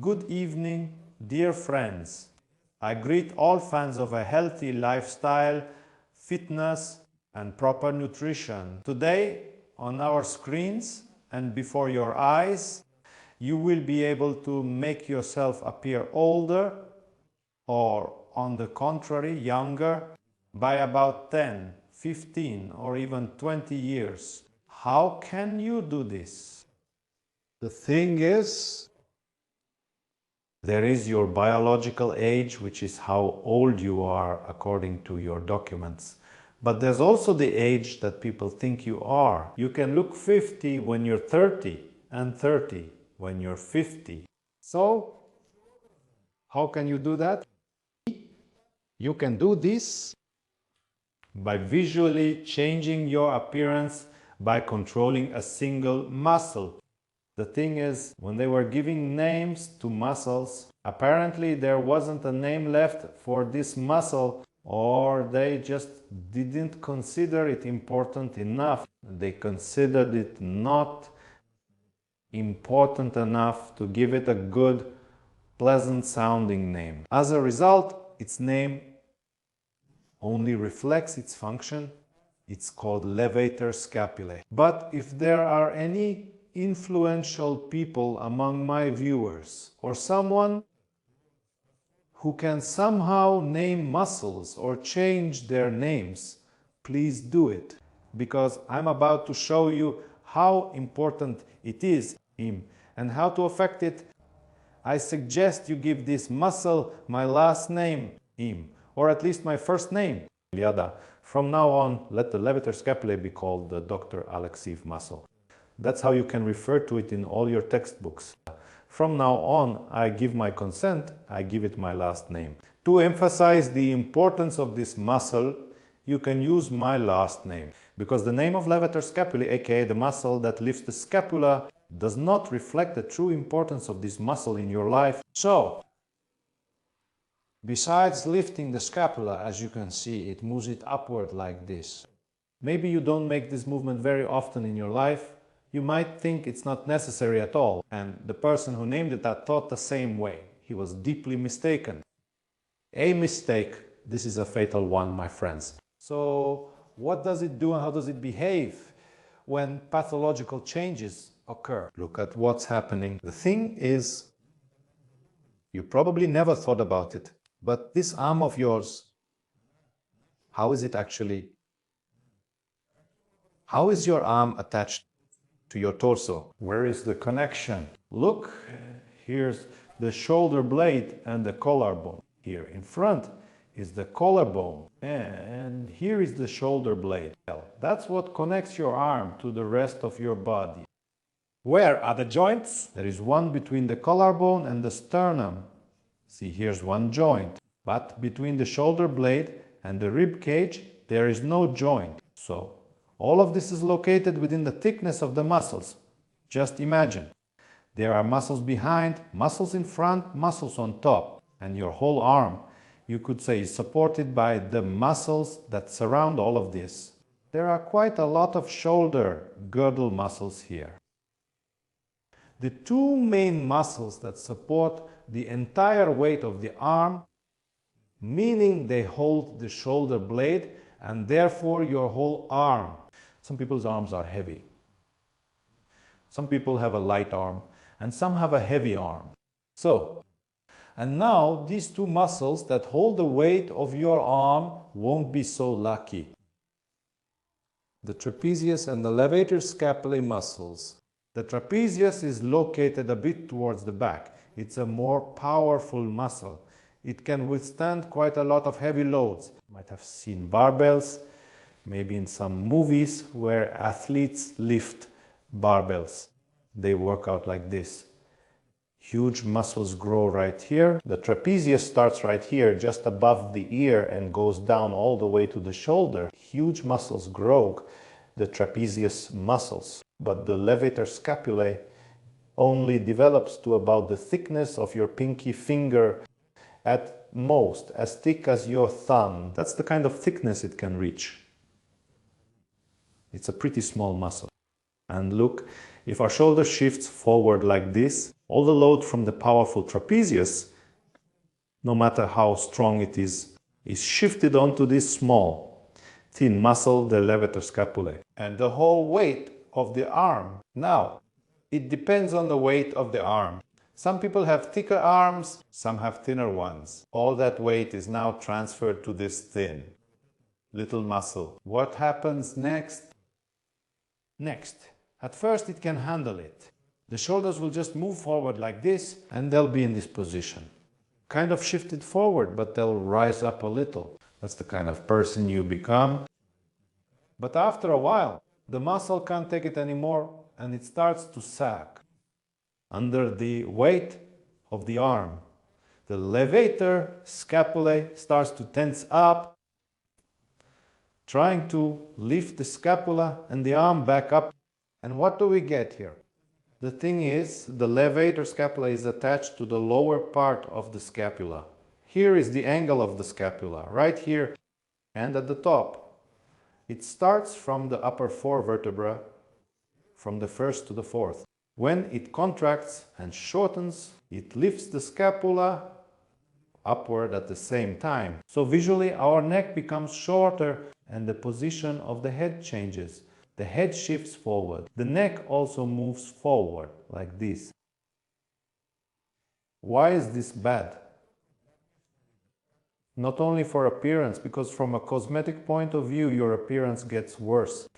Good evening, dear friends. I greet all fans of a healthy lifestyle, fitness, and proper nutrition. Today, on our screens and before your eyes, you will be able to make yourself appear older or, on the contrary, younger by about 10, 15, or even 20 years. How can you do this? The thing is, there is your biological age, which is how old you are according to your documents. But there's also the age that people think you are. You can look 50 when you're 30 and 30 when you're 50. So, how can you do that? You can do this by visually changing your appearance by controlling a single muscle. The thing is, when they were giving names to muscles, apparently there wasn't a name left for this muscle, or they just didn't consider it important enough. They considered it not important enough to give it a good, pleasant sounding name. As a result, its name only reflects its function. It's called levator scapulae. But if there are any influential people among my viewers, or someone who can somehow name muscles or change their names, please do it, because I'm about to show you how important it is and how to affect it. I suggest you give this muscle my last name, or at least my first name, Lyada. From now on, let the levator scapulae be called the Dr. Alekseev muscle. That's how you can refer to it in all your textbooks. From now on, I give my consent, I give it my last name. To emphasize the importance of this muscle, you can use my last name, because the name of levator scapulae, aka the muscle that lifts the scapula, does not reflect the true importance of this muscle in your life. So, besides lifting the scapula, as you can see, it moves it upward like this. Maybe you don't make this movement very often in your life. You might think it's not necessary at all, and the person who named it that thought the same way. He was deeply mistaken. A mistake, this is a fatal one, my friends. So, what does it do and how does it behave when pathological changes occur? Look at what's happening. The thing is, you probably never thought about it, but this arm of yours, how is it actually? How is your arm attached to your torso? Where is the connection? Look, here's the shoulder blade and the collarbone. Here in front is the collarbone, and here is the shoulder blade. That's what connects your arm to the rest of your body. Where are the joints? There is one between the collarbone and the sternum. See, here's one joint. But between the shoulder blade and the rib cage, there is no joint. So, all of this is located within the thickness of the muscles. Just imagine. There are muscles behind, muscles in front, muscles on top. And your whole arm, you could say, is supported by the muscles that surround all of this. There are quite a lot of shoulder girdle muscles here. The two main muscles that support the entire weight of the arm, meaning they hold the shoulder blade and therefore your whole arm. Some people's arms are heavy. Some people have a light arm and some have a heavy arm. And now these two muscles that hold the weight of your arm won't be so lucky. The trapezius and the levator scapulae muscles. The trapezius is located a bit towards the back. It's a more powerful muscle. It can withstand quite a lot of heavy loads. You might have seen barbells, maybe in some movies where athletes lift barbells. They work out like this. Huge muscles grow right here. The trapezius starts right here, just above the ear, and goes down all the way to the shoulder. Huge muscles grow, the trapezius muscles. But the levator scapulae only develops to about the thickness of your pinky finger, at most as thick as your thumb. That's the kind of thickness it can reach. It's a pretty small muscle. And look, If our shoulder shifts forward like this, all the load from the powerful trapezius, no matter how strong it is shifted onto this small, thin muscle, the levator scapulae. And the whole weight of the arm. Now, it depends on the weight of the arm. Some people have thicker arms, some have thinner ones. All that weight is now transferred to this thin little muscle. What happens next? At first it can handle it. The shoulders will just move forward like this and they'll be in this position. Kind of shifted forward, but they'll rise up a little. That's the kind of person you become. But after a while, the muscle can't take it anymore and it starts to sag under the weight of the arm. The levator scapulae starts to tense up, trying to lift the scapula and the arm back up. And what do we get here? The thing is, the levator scapula is attached to the lower part of the scapula. Here is the angle of the scapula, right here and at the top. It starts from the upper four vertebra, from the first to the fourth. When it contracts and shortens, it lifts the scapula upward at the same time. So visually our neck becomes shorter and the position of the head changes. The head shifts forward. The neck also moves forward like this. Why is this bad? Not only for appearance, because from a cosmetic point of view your appearance gets worse.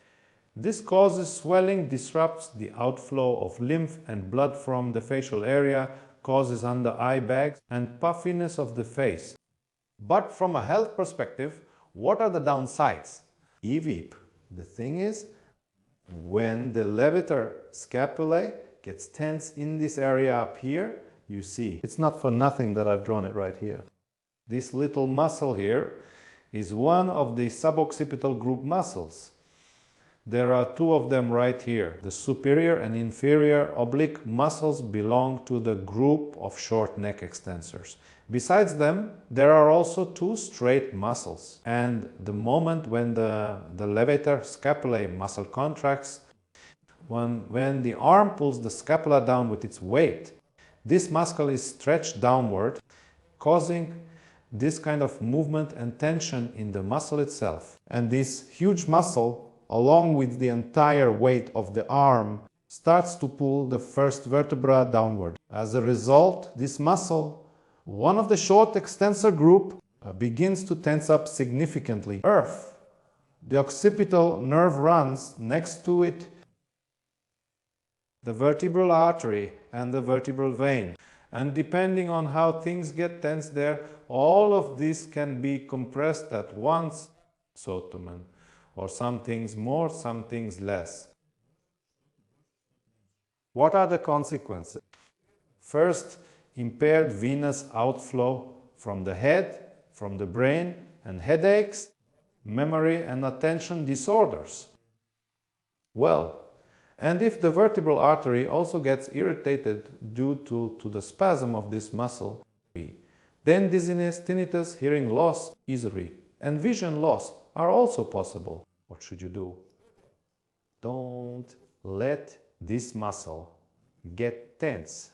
This causes swelling, disrupts the outflow of lymph and blood from the facial area, causes under eye bags and puffiness of the face. But from a health perspective, what are the downsides? EVIP. The thing is, when the levator scapulae gets tense in this area up here, you see, it's not for nothing that I've drawn it right here. This little muscle here is one of the suboccipital group muscles. There are two of them right here. The superior and inferior oblique muscles belong to the group of short neck extensors. Besides them, there are also two straight muscles. And the moment when the levator scapulae muscle contracts, when the arm pulls the scapula down with its weight, this muscle is stretched downward, causing this kind of movement and tension in the muscle itself. And this huge muscle, along with the entire weight of the arm, starts to pull the first vertebra downward. As a result, this muscle, one of the short extensor group, begins to tense up significantly. The occipital nerve runs next to it, the vertebral artery and the vertebral vein. And depending on how things get tense there, all of this can be compressed at once, so to speak. Or some things more, some things less. What are the consequences? First, impaired venous outflow from the head, from the brain, and headaches, memory and attention disorders. Well, and if the vertebral artery also gets irritated due to the spasm of this muscle, then dizziness, tinnitus, hearing loss, easily, and vision loss are also possible. What should you do? Don't let this muscle get tense.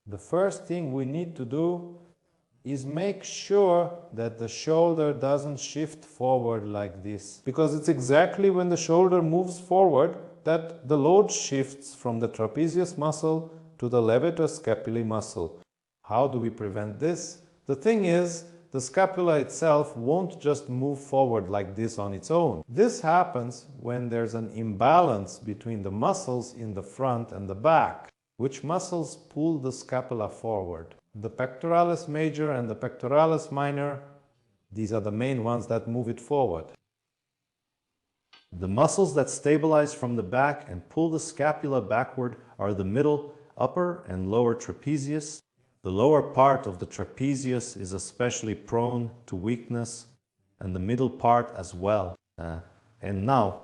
The first thing we need to do is make sure that the shoulder doesn't shift forward like this. Because it's exactly when the shoulder moves forward that the load shifts from the trapezius muscle to the levator scapulae muscle. How do we prevent this? The thing is, the scapula itself won't just move forward like this on its own. This happens when there's an imbalance between the muscles in the front and the back. Which muscles pull the scapula forward? The pectoralis major and the pectoralis minor, these are the main ones that move it forward. The muscles that stabilize from the back and pull the scapula backward are the middle, upper and lower trapezius. The lower part of the trapezius is especially prone to weakness, and the middle part as well. And now,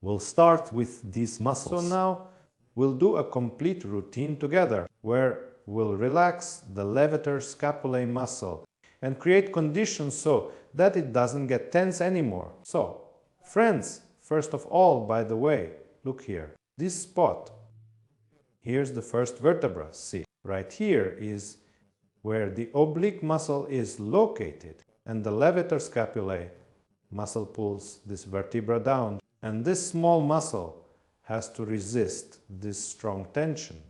we'll start with these muscles. So now, we'll do a complete routine together, where we'll relax the levator scapulae muscle and create conditions so that it doesn't get tense anymore. So, friends, first of all, by the way, look here. This spot, here's the first vertebra, see. Right here is where the oblique muscle is located, and the levator scapulae muscle pulls this vertebra down, and this small muscle has to resist this strong tension.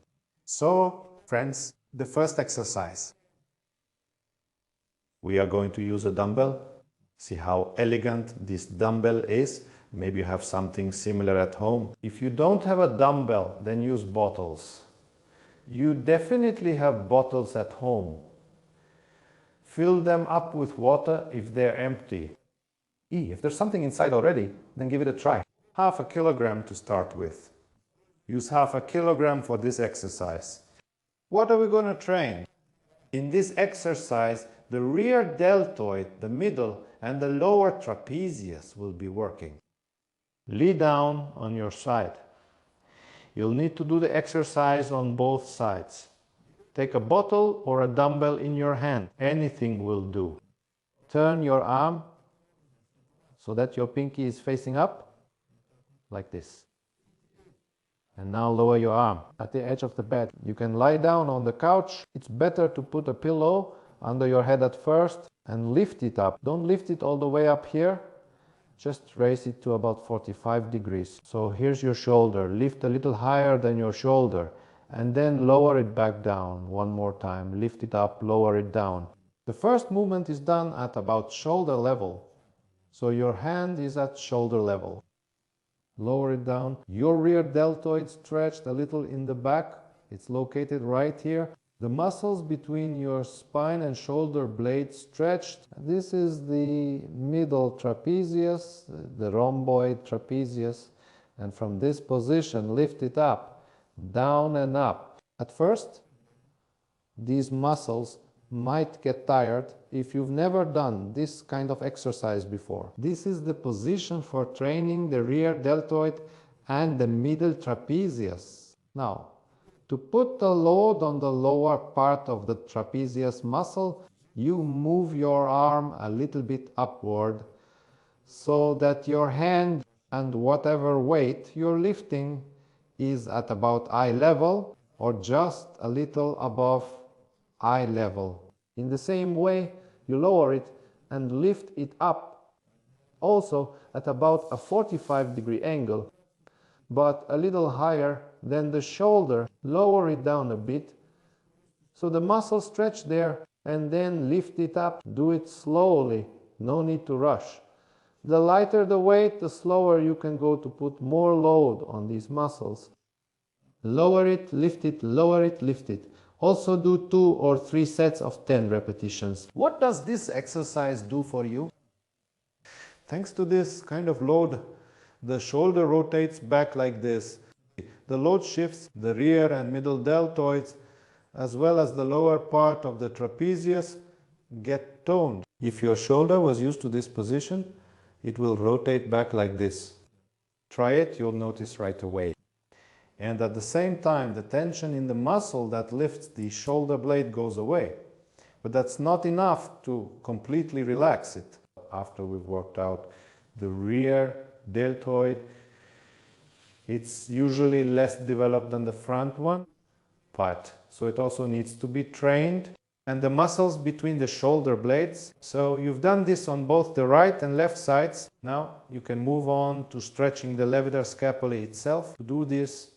So, friends, the first exercise. We are going to use a dumbbell. See how elegant this dumbbell is. Maybe you have something similar at home. If you don't have a dumbbell, then use bottles. You definitely have bottles at home. Fill them up with water if they're empty. If there's something inside already, then give it a try. Half a kilogram to start with. Use half a kilogram for this exercise. What are we going to train? In this exercise, the rear deltoid, the middle, and the lower trapezius will be working. Lay down on your side. You'll need to do the exercise on both sides. Take a bottle or a dumbbell in your hand. Anything will do. Turn your arm so that your pinky is facing up, like this. And now lower your arm at the edge of the bed. You can lie down on the couch. It's better to put a pillow under your head at first and lift it up. Don't lift it all the way up here. Just raise it to about 45 degrees. So here's your shoulder. Lift a little higher than your shoulder and then lower it back down. One more time. Lift it up, lower it down. The first movement is done at about shoulder level. So your hand is at shoulder level. Lower it down. Your rear deltoid stretched a little in the back. It's located right here. The muscles between your spine and shoulder blades stretched. This is the middle trapezius, the rhomboid trapezius. And from this position, lift it up, down and up. At first, these muscles might get tired if you've never done this kind of exercise before. This is the position for training the rear deltoid and the middle trapezius. Now, to put the load on the lower part of the trapezius muscle, you move your arm a little bit upward so that your hand and whatever weight you're lifting is at about eye level or just a little above eye level. In the same way, you lower it and lift it up, also at about a 45-degree angle, but a little higher than the shoulder. Lower it down a bit, so the muscle stretch there, and then lift it up. Do it slowly, no need to rush. The lighter the weight, the slower you can go to put more load on these muscles. Lower it, lift it, lower it, lift it. Also do 2 or 3 sets of 10 repetitions. What does this exercise do for you? Thanks to this kind of load, the shoulder rotates back like this. The load shifts the rear and middle deltoids, as well as the lower part of the trapezius, get toned. If your shoulder was used to this position, it will rotate back like this. Try it, you'll notice right away. And at the same time, the tension in the muscle that lifts the shoulder blade goes away. But that's not enough to completely relax it. After we've worked out the rear deltoid, it's usually less developed than the front one, so it also needs to be trained. And the muscles between the shoulder blades. So you've done this on both the right and left sides. Now you can move on to stretching the levator scapulae itself. To do this,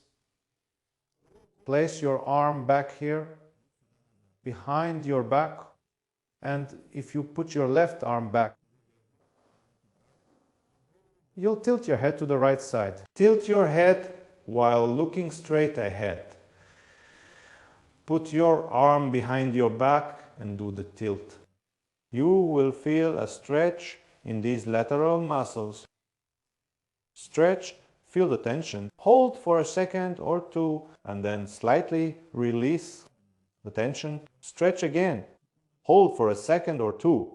place your arm back here, behind your back, and if you put your left arm back, you'll tilt your head to the right side. Tilt your head while looking straight ahead. Put your arm behind your back and do the tilt. You will feel a stretch in these lateral muscles. Stretch, feel the tension. Hold for a second or 2 and then slightly release the tension. Stretch again. Hold for a second or 2.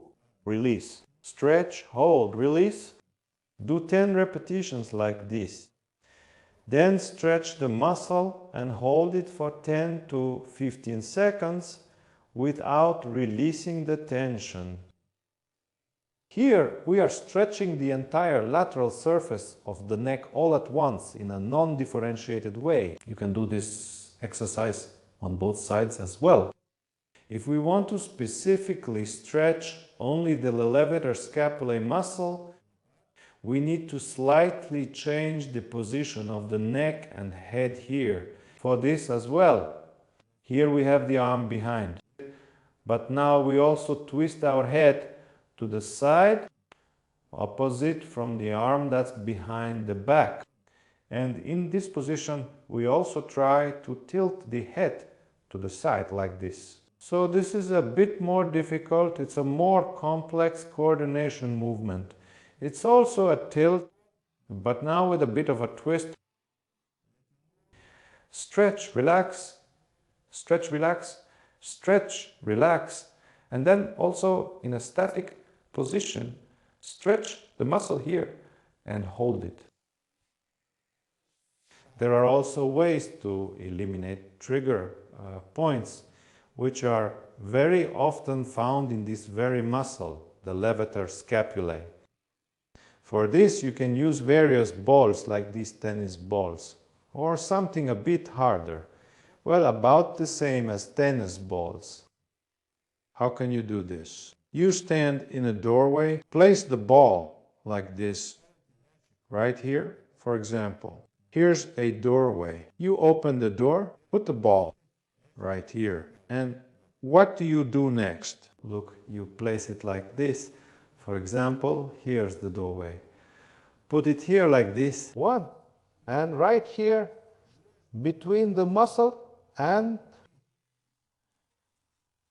Release. Stretch, hold, release. Do 10 repetitions like this. Then stretch the muscle and hold it for 10 to 15 seconds without releasing the tension. Here we are stretching the entire lateral surface of the neck all at once in a non-differentiated way. You can do this exercise on both sides as well. If we want to specifically stretch only the levator scapulae muscle, we need to slightly change the position of the neck and head here. For this as well, here we have the arm behind. But now we also twist our head to the side, opposite from the arm that's behind the back. And in this position, we also try to tilt the head to the side like this. So this is a bit more difficult. It's a more complex coordination movement. It's also a tilt, but now with a bit of a twist. Stretch, relax, stretch, relax, stretch, relax, and then also in a static position, stretch the muscle here and hold it. There are also ways to eliminate trigger points, which are very often found in this very muscle, the levator scapulae. For this, you can use various balls like these tennis balls, or something a bit harder. Well, about the same as tennis balls. How can you do this? You stand in a doorway, place the ball like this, right here, for example. Here's a doorway. You open the door, put the ball right here. And what do you do next? Look, you place it like this. For example, here's the doorway. Put it here like this. One. And right here, between the muscle and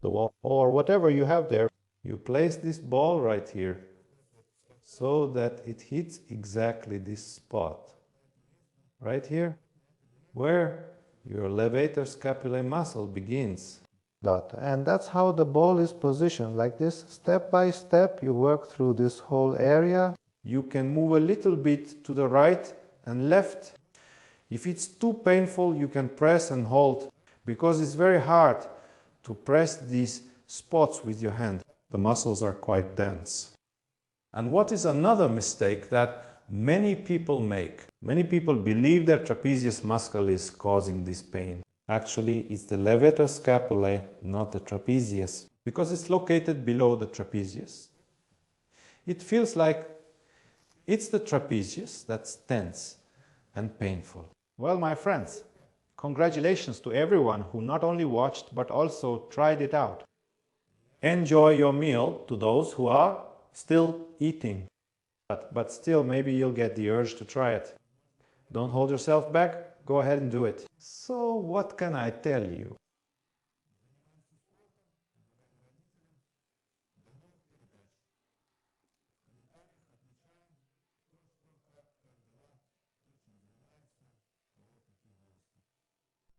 the wall, or whatever you have there, you place this ball right here so that it hits exactly this spot. Right here, where your levator scapulae muscle begins. And that's how the ball is positioned, like this. Step by step, you work through this whole area. You can move a little bit to the right and left. If it's too painful, you can press and hold, because it's very hard to press these spots with your hand. The muscles are quite dense. And what is another mistake that many people make? Many people believe their trapezius muscle is causing this pain. Actually, it's the levator scapulae, not the trapezius, because it's located below the trapezius. It feels like it's the trapezius that's tense and painful. Well, my friends, congratulations to everyone who not only watched but also tried it out. Enjoy your meal to those who are still eating. But still, maybe you'll get the urge to try it. Don't hold yourself back. Go ahead and do it. So what can I tell you?